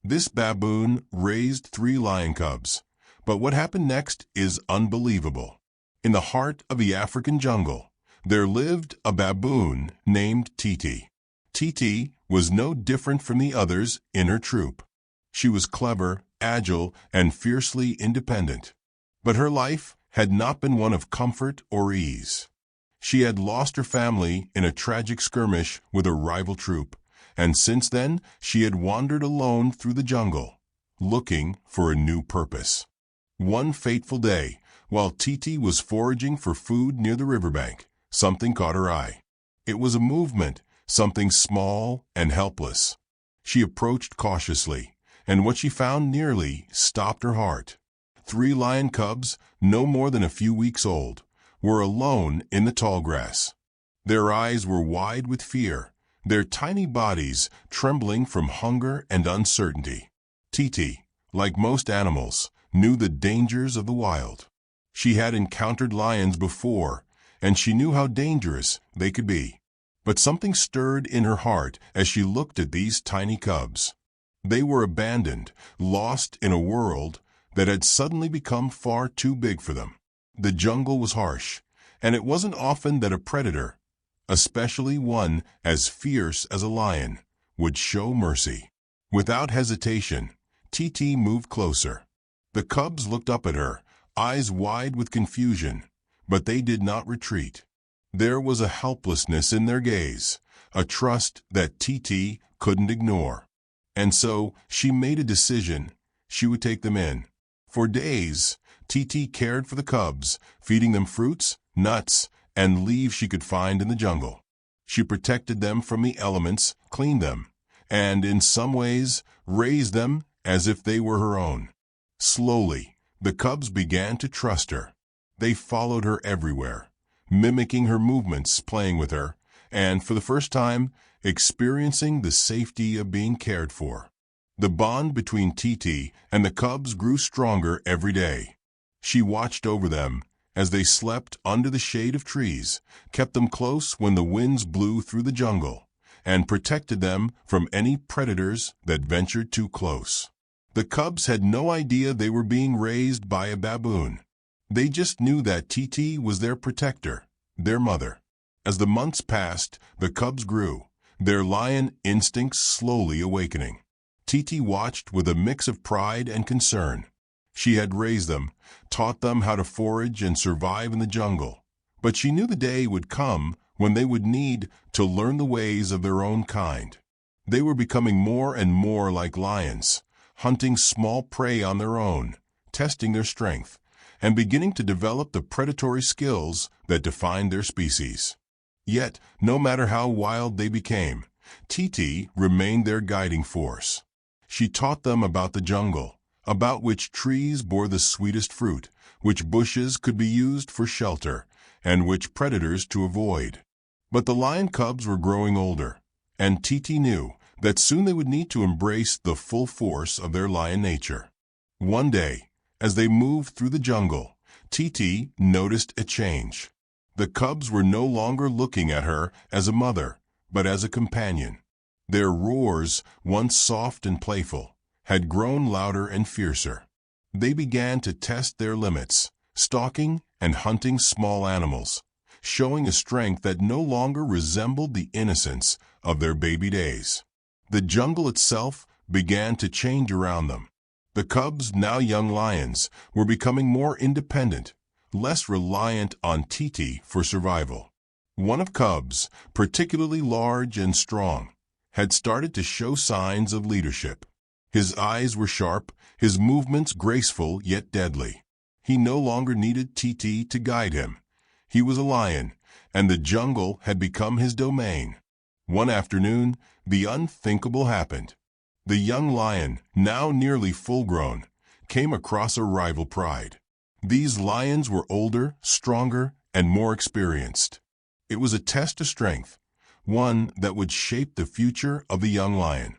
This baboon raised 3 lion cubs. But what happened next is unbelievable. In the heart of the African jungle, there lived a baboon named Titi. Titi was no different from the others in her troop. She was clever, agile, and fiercely independent. But her life had not been one of comfort or ease. She had lost her family in a tragic skirmish with a rival troop, and since then she had wandered alone through the jungle, looking for a new purpose. One fateful day, while Titi was foraging for food near the riverbank, something caught her eye. It was a movement, something small and helpless. She approached cautiously, and what she found nearly stopped her heart. 3 lion cubs, no more than a few weeks old, were alone in the tall grass. Their eyes were wide with fear, their tiny bodies trembling from hunger and uncertainty. Titi, like most animals, knew the dangers of the wild. She had encountered lions before, and she knew how dangerous they could be. But something stirred in her heart as she looked at these tiny cubs. They were abandoned, lost in a world that had suddenly become far too big for them. The jungle was harsh, and it wasn't often that a predator, especially one as fierce as a lion, would show mercy. Without hesitation, Titi moved closer. The cubs looked up at her, eyes wide with confusion, but they did not retreat. There was a helplessness in their gaze, a trust that Titi couldn't ignore. And so she made a decision. She would take them in. For days, Titi cared for the cubs, feeding them fruits, nuts, and leaves she could find in the jungle. She protected them from the elements, cleaned them, and in some ways raised them as if they were her own. Slowly, the cubs began to trust her. They followed her everywhere, mimicking her movements, playing with her, and for the first time, experiencing the safety of being cared for. The bond between Titi and the cubs grew stronger every day. She watched over them as they slept under the shade of trees, kept them close when the winds blew through the jungle, and protected them from any predators that ventured too close. The cubs had no idea they were being raised by a baboon. They just knew that Titi was their protector, their mother. As the months passed, the cubs grew, their lion instincts slowly awakening. Titi watched with a mix of pride and concern. She had raised them, taught them how to forage and survive in the jungle. But she knew the day would come when they would need to learn the ways of their own kind. They were becoming more and more like lions, hunting small prey on their own, testing their strength, and beginning to develop the predatory skills that defined their species. Yet, no matter how wild they became, Titi remained their guiding force. She taught them about the jungle, about which trees bore the sweetest fruit, which bushes could be used for shelter, and which predators to avoid. But the lion cubs were growing older, and Titi knew that soon they would need to embrace the full force of their lion nature. One day, as they moved through the jungle, Titi noticed a change. The cubs were no longer looking at her as a mother, but as a companion. Their roars, once soft and playful, had grown louder and fiercer. They began to test their limits, stalking and hunting small animals, showing a strength that no longer resembled the innocence of their baby days. The jungle itself began to change around them. The cubs, now young lions, were becoming more independent, less reliant on Titi for survival. One of cubs, particularly large and strong, had started to show signs of leadership. His eyes were sharp, his movements graceful yet deadly. He no longer needed Titi to guide him. He was a lion, and the jungle had become his domain. One afternoon, the unthinkable happened. The young lion, now nearly full-grown, came across a rival pride. These lions were older, stronger, and more experienced. It was a test of strength, one that would shape the future of the young lion.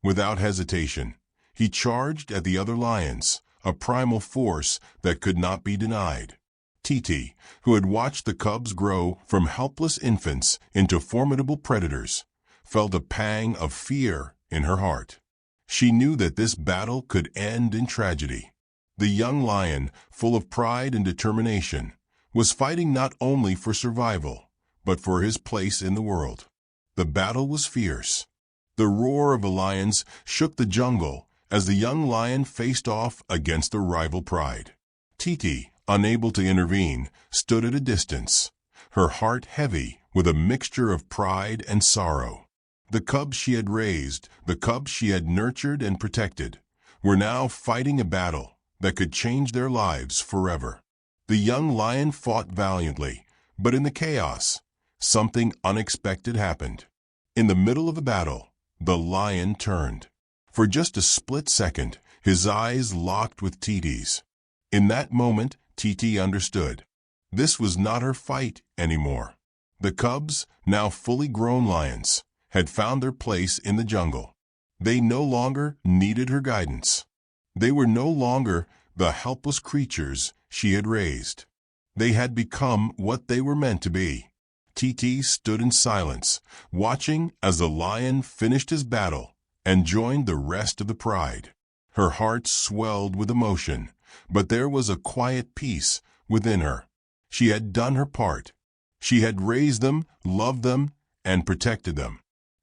Without hesitation, he charged at the other lions, a primal force that could not be denied. Titi, who had watched the cubs grow from helpless infants into formidable predators, felt a pang of fear in her heart. She knew that this battle could end in tragedy. The young lion, full of pride and determination, was fighting not only for survival, but for his place in the world. The battle was fierce. The roar of the lions shook the jungle as the young lion faced off against the rival pride. Titi, unable to intervene, stood at a distance, her heart heavy with a mixture of pride and sorrow. The cubs she had raised, the cubs she had nurtured and protected, were now fighting a battle that could change their lives forever. The young lion fought valiantly, but in the chaos, something unexpected happened. In the middle of the battle, the lion turned. For just a split second, his eyes locked with Titi's. In that moment, Titi understood. This was not her fight anymore. The cubs, now fully grown lions, had found their place in the jungle. They no longer needed her guidance. They were no longer the helpless creatures she had raised. They had become what they were meant to be. Titi stood in silence, watching as the lion finished his battle and joined the rest of the pride. Her heart swelled with emotion, but there was a quiet peace within her. She had done her part. She had raised them, loved them, and protected them.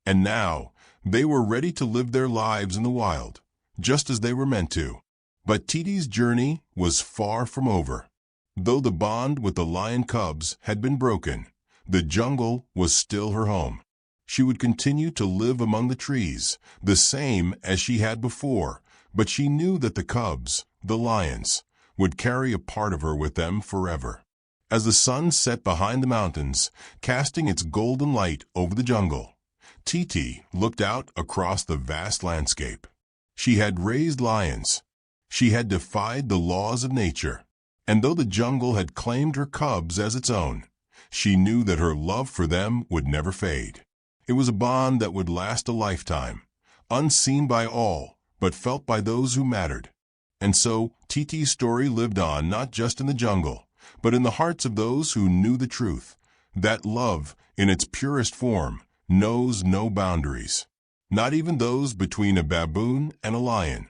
And now, they were ready to live their lives in the wild, just as they were meant to. But Titi's journey was far from over. Though the bond with the lion cubs had been broken, the jungle was still her home. She would continue to live among the trees, the same as she had before, but she knew that the cubs, the lions, would carry a part of her with them forever. As the sun set behind the mountains, casting its golden light over the jungle, Titi looked out across the vast landscape. She had raised lions. She had defied the laws of nature. And though the jungle had claimed her cubs as its own, she knew that her love for them would never fade. It was a bond that would last a lifetime, unseen by all, but felt by those who mattered. And so, Titi's story lived on not just in the jungle, but in the hearts of those who knew the truth, that love, in its purest form, knows no boundaries, not even those between a baboon and a lion.